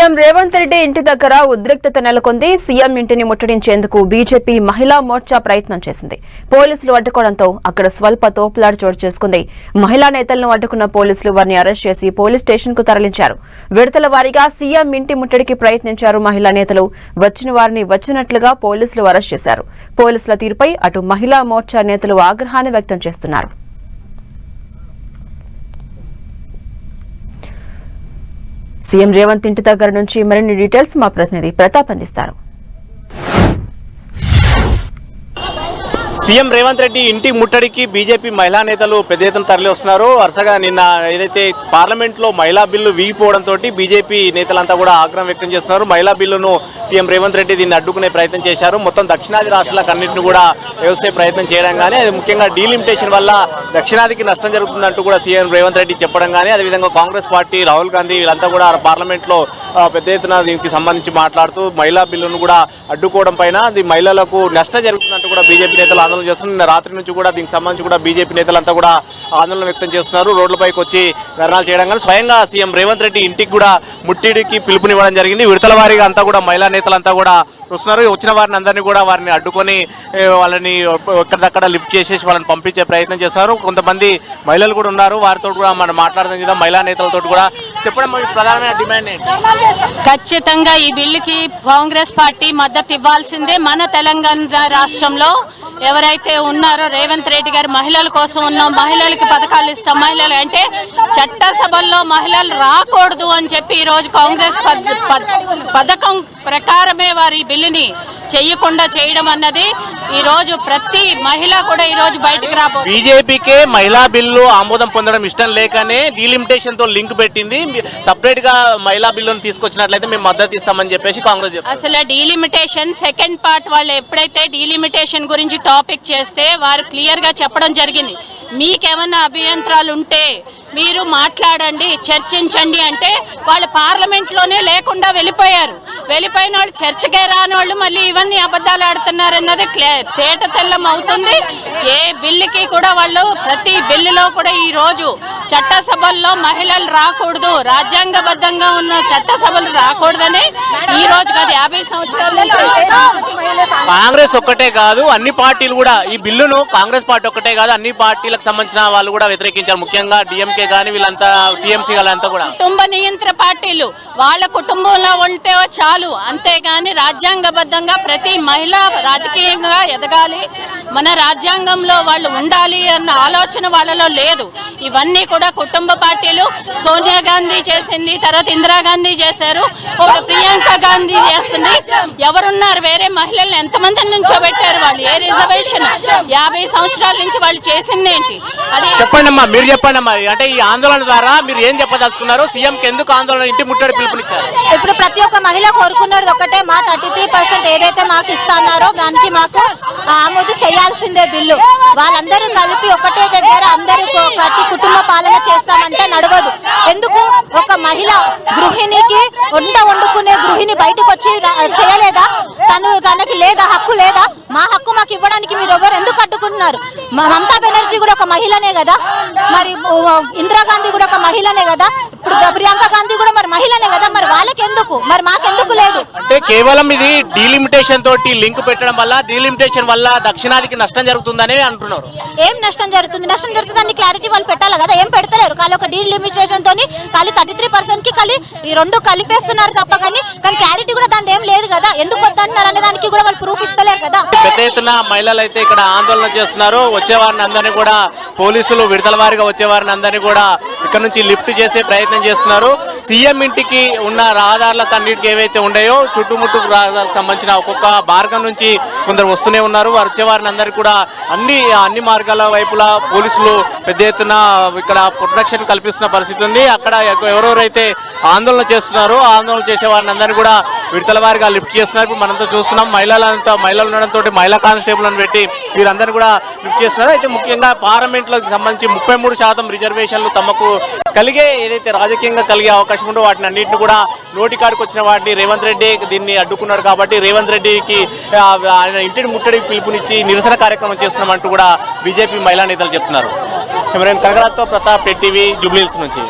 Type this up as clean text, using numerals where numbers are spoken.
CM Revanth Reddy ఇంటి దగ్గర ఉద్రిక్తత నెలకొంది. సీఎం ఇంటిని ముట్టడించేందుకు బీజేపీ మహిళా మోర్చా ప్రయత్నం చేసింది. పోలీసులు అడ్డుకోవడంతో అక్కడ స్వల్ప తోపులాట చోటు చేసుకుంది. మహిళా నేతలను అడ్డుకున్న పోలీసులు వారిని అరెస్ట్ చేసి పోలీస్ స్టేషన్ కు తరలించారు. విడతల వారీగా సీఎం ఇంటి ముట్టడికి ప్రయత్నించారు మహిళా నేతలు. వచ్చిన వారిని వచ్చినట్లుగా పోలీసులు అరెస్ట్ చేశారు. పోలీసుల తీరుపై అటు మహిళా మోర్చా నేతలు ఆగ్రహాన్ని వ్యక్తం చేస్తున్నారు. సీఎం రేవంత్ ఇంటి దగ్గర నుంచి మరిన్ని డీటెయిల్స్ మా ప్రతినిధి ప్రతాప్ అందిస్తారు. సీఎం రేవంత్ రెడ్డి ఇంటి ముట్టడికి బీజేపీ మహిళా నేతలు పెద్ద ఎత్తున తరలి వస్తున్నారు. వరుసగా నిన్న ఏదైతే పార్లమెంట్ లో మహిళా బిల్లు వీగిపోవడంతో బీజేపీ నేతలంతా కూడా ఆగ్రహం వ్యక్తం చేస్తున్నారు. మహిళా బిల్లును సీఎం రేవంత్ రెడ్డి దీన్ని అడ్డుకునే ప్రయత్నం చేశారు. మొత్తం దక్షిణాది రాష్ట్రాలకు అన్నింటిని కూడా వ్యవసాయ ప్రయత్నం చేయడం కానీ, అది ముఖ్యంగా డీలిమిటేషన్ వల్ల దక్షిణాదికి నష్టం జరుగుతుందంటూ కూడా సీఎం రేవంత్ రెడ్డి చెప్పడం కానీ, అదేవిధంగా కాంగ్రెస్ పార్టీ రాహుల్ గాంధీ వీళ్ళంతా కూడా పార్లమెంట్ లో పెద్ద ఎత్తున దీనికి సంబంధించి మాట్లాడుతూ మహిళా బిల్లును కూడా అడ్డుకోవడం పైన అది మహిళలకు నష్టం జరుగుతుందంటూ కూడా బీజేపీ నేతలు ఆందోళన చేస్తున్నారు. నిన్న రాత్రి నుంచి కూడా దీనికి సంబంధించి కూడా బీజేపీ నేతలంతా కూడా ఆందోళన వ్యక్తం చేస్తున్నారు. రోడ్లపైకి వచ్చి ధర్నాలు చేయడం కానీ, స్వయంగా సీఎం రేవంత్ రెడ్డి ఇంటికి కూడా ముట్టిడికి పిలుపునివ్వడం జరిగింది. విడతల వారీగా అంతా కూడా మహిళా నేతలంతా కూడా వస్తున్నారు. వచ్చిన వారిని అందరినీ కూడా వారిని అడ్డుకొని వాళ్ళని ఎక్కడిదక్కడ లిఫ్ట్ చేసేసి వాళ్ళని పంపించే ప్రయత్నం చేస్తున్నారు. కొంతమంది మహిళలు కూడా ఉన్నారు, వారితో కూడా మనం మాట్లాడడం మహిళా నేతలతో కూడా చెప్పడం ప్రధానమైన డిమాండ్ ఏంటి? ఖచ్చితంగా ఈ బిల్లుకి కాంగ్రెస్ పార్టీ మద్దతు ఇవ్వాల్సిందే. మన తెలంగాణ రాష్ట్రంలో ఎవరైతే ఉన్నారో రేవంత్ రెడ్డి గారు మహిళల కోసం ఉన్నాం, మహిళలకి పథకాలు ఇస్తాం, మహిళలు అంటే చట్టసభల్లో మహిళలు రాకూడదు అని చెప్పి ఈ రోజు కాంగ్రెస్ పథకం ప్రకారమే వారి బిల్లుని చెయ్యకుండా చేయడం అన్నది ఈ రోజు ప్రతి మహిళ కూడా ఈ రోజు బయటకు రాబోతుంది. బీజేపీకే మహిళా బిల్లు ఆమోదం పొందడం ఇష్టం లేకనే డీలిమిటేషన్ తో లింక్ పెట్టింది. సపరేట్ గా మహిళా బిల్లును తీసుకొచ్చినట్లయితే మేము మద్దతు ఇస్తామని చెప్పేసి కాంగ్రెస్ అసలు డీలిమిటేషన్ సెకండ్ పార్ట్ వాళ్ళు ఎప్పుడైతే డీలిమిటేషన్ గురించి టాపిక్ చేస్తే వారు క్లియర్ గా చెప్పడం జరిగింది. మీకేమన్నా అభ్యంతరాలు ఉంటే మీరు మాట్లాడండి, చర్చించండి అంటే వాళ్ళు పార్లమెంట్ లోనే లేకుండా వెళ్ళిపోయారు. వెళ్ళిపోయిన వాళ్ళు చర్చకే రాని వాళ్ళు మళ్ళీ ఇవన్నీ అబద్ధాలు ఆడుతున్నారన్నది తేట తెల్లం అవుతుంది. ఏ బిల్లుకి కూడా వాళ్ళు ప్రతి బిల్లులో కూడా ఈ రోజు చట్టసభల్లో మహిళలు రాకూడదు, రాజ్యాంగబద్ధంగా ఉన్న చట్టసభలు రాకూడదని ఈ రోజు కాదు 50 సంవత్సరాల కాంగ్రెస్ ఒక్కటే కాదు అన్ని పార్టీలు కూడా ఈ బిల్లును, కాంగ్రెస్ పార్టీ ఒక్కటే కాదు అన్ని పార్టీలకు సంబంధించిన వాళ్ళు కూడా వ్యతిరేకించారు. ముఖ్యంగా డిఎంకే కానీ వీళ్ళంతా టీఎంసీ వాళ్ళంతా కూడా కుటుంబ నియంత్రణ పార్టీలు వాళ్ళ కుటుంబంలో ఉంటే చాలు, అంతేగాని రాజ్యాంగబద్ధంగా ప్రతి మహిళ రాజకీయంగా ఎదగాలి, మన రాజ్యాంగంలో వాళ్ళు ఉండాలి అన్న ఆలోచన వాళ్ళలో లేదు. ఇవన్నీ కూడా కుటుంబ పార్టీలు. సోనియా గాంధీ చేసింది, తర్వాత ఇందిరాగాంధీ చేశారు, ప్రియాంక గాంధీ చేస్తుంది. ఎవరున్నారు వేరే మహిళల్ని ఎంతమంది నుంచో పెట్టారు వాళ్ళు? ఏ రిజర్వేషన్ 50 సంవత్సరాల నుంచి వాళ్ళు చేసింది ఏంటి? అది చెప్పండి అమ్మా, మీరు చెప్పండి అమ్మా. అంటే ఈ ఆందోళన ద్వారా మీరు ఏం చెప్పదలుచుకున్నారు? సీఎం కి ఎందుకు ఆందోళన ఇంటి ముట్టడి పిలుపునిచ్చారు? ఇప్పుడు ప్రతి ఒక్క మహిళ కోరుకున్నది ఒకటే, మా 33% ఏదైతే మాకు ఇస్తాన్నారో దానికి మాకు ఆమోదు చేయాల్సిందే బిల్లు. వాళ్ళందరూ కలిపి ఒకటే దగ్గర అందరూ కట్టి కుటుంబ పాలన చేస్తామంటే నడవదు. ఎందుకు ఒక మహిళ గృహిణికి వండుకునే గృహిణి బయటకు వచ్చి చేయలేదా? తనకి లేదా హక్కు లేదా? మా హక్కు మాకు ఇవ్వడానికి మీరు ఎవరు ఎందుకు అడ్డుకుంటున్నారు? మమతా బెనర్జీ కూడా ఒక మహిళనే కదా, మరి ఇందిరాగాంధీ కూడా ఒక మహిళనే కదా, ఇప్పుడు ప్రియాంక గాంధీ కూడా మరి మహిళనే కదా, మరి వాళ్ళకి ఎందుకు, మరి మాకెందుకు లేదు? అంటే కేవలం ఇది డీలిమిటేషన్ తోటి లింక్ పెట్టడం వల్ల, డీలిమిటేషన్ వల్ల దక్షిణాదికి నష్టం జరుగుతుందని అంటున్నారు. ఏం నష్టం జరుగుతుంది? నష్టం జరుగుతుంది క్లారిటీ వాళ్ళు పెట్టాలి కదా, ఏం పెడతలేరు. కానీ ఒక డీలిమిటేషన్ తోని ఖాళీ 33% కి ఖాళీ ఈ రెండు కలిపేస్తున్నారు తప్ప, కానీ క్లారిటీ కూడా దాని ఏం లేదు కదా. ఎందుకు వద్దంటున్నారు అనే దానికి కూడా వాళ్ళు ప్రూఫ్ ఇస్తలేరు కదా. పెద్ద ఎత్తున మహిళలు అయితే ఇక్కడ ఆందోళన చేస్తున్నారు. వచ్చే వారిని అందరినీ కూడా పోలీసులు విడతల వారిగా వచ్చే వారిని అందరినీ కూడా ఇక్కడ నుంచి లిఫ్ట్ చేసే ప్రయత్నం చేస్తున్నారు. సీఎం ఇంటికి ఉన్న రహదారులకు అన్నిటికీ ఏవైతే ఉన్నాయో చుట్టుముట్టు రహదారులకు సంబంధించిన ఒక్కొక్క మార్గం నుంచి కొందరు వస్తూనే ఉన్నారు. వచ్చే వారిని అందరికీ కూడా అన్ని మార్గాల వైపులా పోలీసులు పెద్ద ఎత్తున ఇక్కడ ప్రొటెక్షన్ కల్పిస్తున్న పరిస్థితి ఉంది. అక్కడ ఎవరెవరైతే ఆందోళన చేస్తున్నారో ఆందోళన చేసే వారిని అందరినీ కూడా విడతల వారిగా లిఫ్ట్ చేస్తున్నారు. ఇప్పుడు మనంతా చూస్తున్నాం మహిళలు ఉండడంతో మహిళా కానిస్టేబుల్ అని పెట్టి వీరందరినీ కూడా లిఫ్ట్ చేస్తున్నారు. అయితే ముఖ్యంగా పార్లమెంట్లకు సంబంధించి 33% రిజర్వేషన్లు తమకు కలిగే ఏదైతే రాజకీయంగా కలిగే అవకాశం ఉందో వాటిని అన్నింటిని కూడా నోటికాడికి వచ్చిన వాటిని రేవంత్ రెడ్డి దీన్ని అడ్డుకున్నాడు. కాబట్టి రేవంత్ రెడ్డికి ఆయన ఇంటిని ముట్టడికి పిలుపునిచ్చి నిరసన కార్యక్రమం చేస్తున్నామంటూ కూడా బీజేపీ మహిళా నేతలు చెప్తున్నారు. కెమెరామెన్ కనగరాజ్తో ప్రతాప్, టెట్ టీవీ, జూబ్లీ హిల్స్ నుంచి.